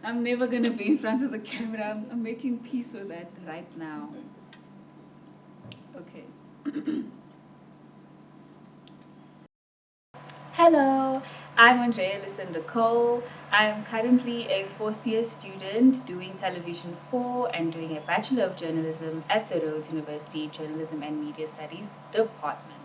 I'm never going to be in front of the camera. I'm making peace with that right now. Okay. Hello, I'm Andrea Lucinda Cole. I'm currently a fourth year student doing television 4 and doing a Bachelor of Journalism at the Rhodes University Journalism and Media Studies department.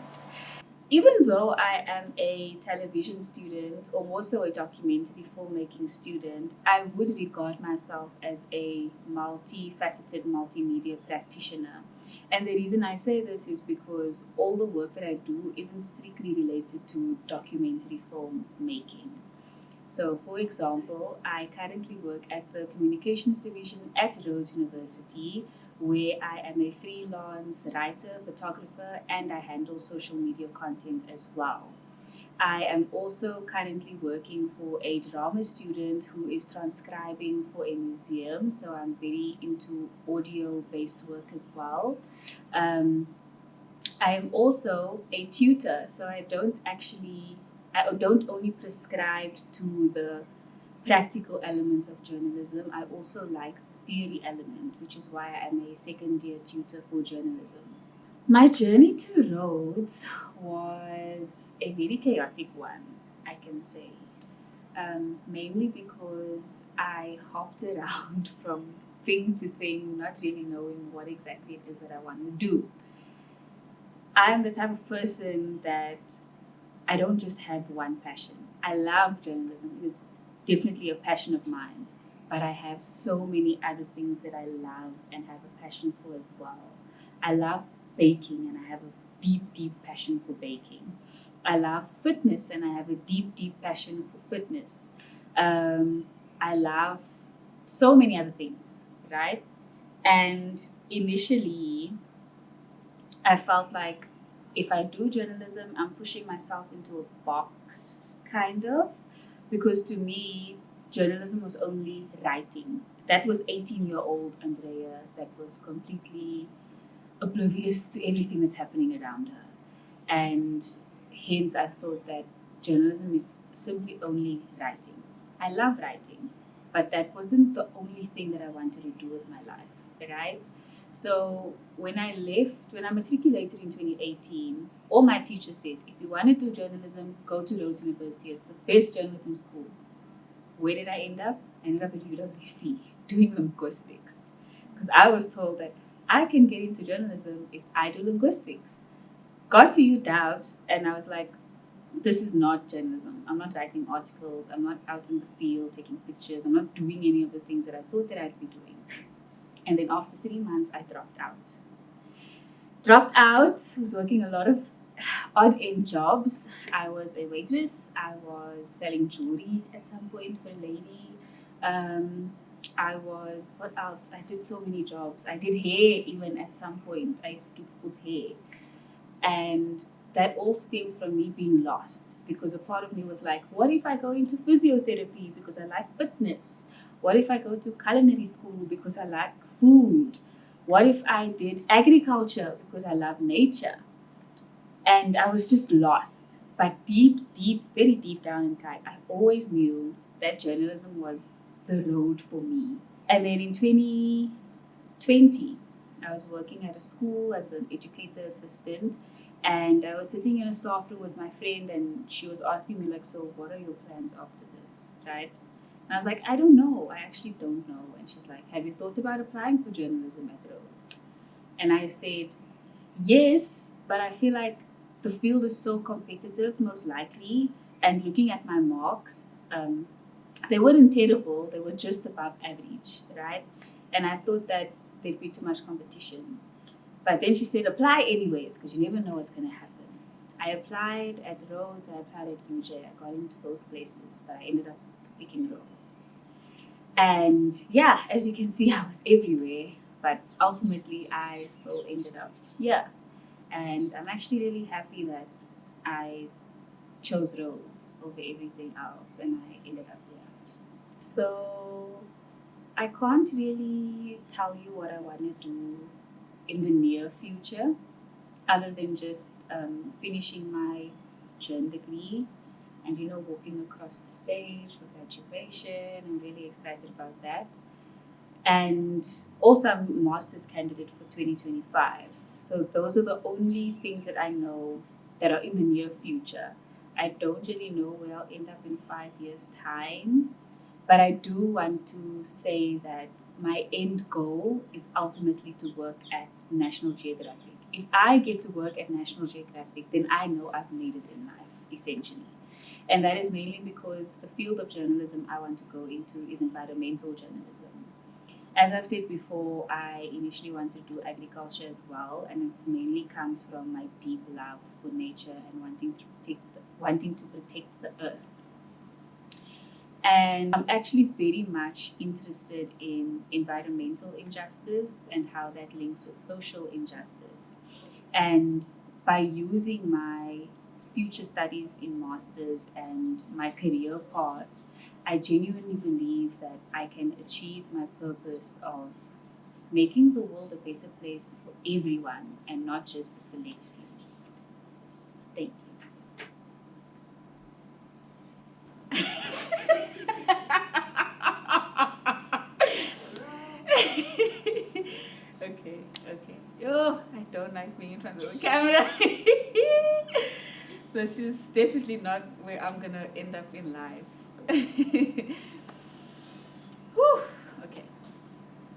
Even though I am a television student, or more so a documentary filmmaking student, I would regard myself as a multifaceted multimedia practitioner. And the reason I say this is because all the work that I do isn't strictly related to documentary filmmaking. So, for example, I currently work at the communications division at Rhodes University, where I am a freelance writer, photographer, and I handle social media content as well. I am also currently working for a drama student who is transcribing for a museum, so I'm very into audio based work as well. Um, I am also a tutor, so I don't only prescribe to the practical elements of journalism. I also like the theory element, which is why I am a second year tutor for journalism. My journey to Rhodes was a very chaotic one, I can say. Mainly because I hopped around from thing to thing, not really knowing what exactly it is that I want to do. I'm the type of person that I don't just have one passion. I love journalism. It is definitely a passion of mine. But I have so many other things that I love and have a passion for as well. I love baking and I have a deep, deep passion for baking. I love fitness and I have a deep, deep passion for fitness. I love so many other things, right? And initially, I felt like if I do journalism, I'm pushing myself into a box, kind of, because to me, journalism was only writing. That was 18-year-old Andrea that was completely oblivious to everything that's happening around her. And hence, I thought that journalism is simply only writing. I love writing, but that wasn't the only thing that I wanted to do with my life, right? So when I matriculated in 2018, all my teachers said, if you want to do journalism, go to Rhodes University. It's the best journalism school. Where did I end up? I ended up at UWC doing linguistics. Because I was told that I can get into journalism if I do linguistics. Got to UWs and I was like, this is not journalism. I'm not writing articles. I'm not out in the field taking pictures. I'm not doing any of the things that I thought that I'd be doing. And then after 3 months, I dropped out. Dropped out, was working a lot of odd end jobs. I was a waitress. I was selling jewelry at some point for a lady. What else? I did so many jobs. I did hair even at some point. I used to do people's hair. And that all stemmed from me being lost because a part of me was like, what if I go into physiotherapy because I like fitness? What if I go to culinary school because I like food? What if I did agriculture because I love nature? And I was just lost. But deep, deep, very deep down inside, I always knew that journalism was the road for me. And then in 2020, I was working at a school as an educator assistant. And I was sitting in a soft room with my friend, and she was asking me, like, so what are your plans after this, right? And I was like, I don't know. I actually don't know. And she's like, have you thought about applying for journalism at Rhodes? And I said, yes, but I feel like the field is so competitive, most likely. And looking at my marks, they weren't terrible, they were just above average, right? And I thought that there'd be too much competition. But then she said, apply anyways, because you never know what's going to happen. I applied at Rhodes, I applied at UJ. I got into both places, but I ended up picking Rhodes. And yeah, as you can see, I was everywhere, but ultimately I still ended up here. And I'm actually really happy that I chose Rhodes over everything else and I ended up here. So I can't really tell you what I want to do in the near future other than just finishing my journal degree and walking across the stage for graduation. I'm really excited about that. And also, I'm a master's candidate for 2025. So those are the only things that I know that are in the near future. I don't really know where I'll end up in 5 years' time, but I do want to say that my end goal is ultimately to work at National Geographic. If I get to work at National Geographic, then I know I've made it in life, essentially. And that is mainly because the field of journalism I want to go into is environmental journalism. As I've said before, I initially wanted to do agriculture as well, and it mainly comes from my deep love for nature and wanting to protect the earth. And I'm actually very much interested in environmental injustice and how that links with social injustice. And by using my future studies in masters and my career path, I genuinely believe that I can achieve my purpose of making the world a better place for everyone and not just a select few. Thank you. Okay, okay. Oh, I don't like being in front of the camera. This is definitely not where I'm gonna end up in life.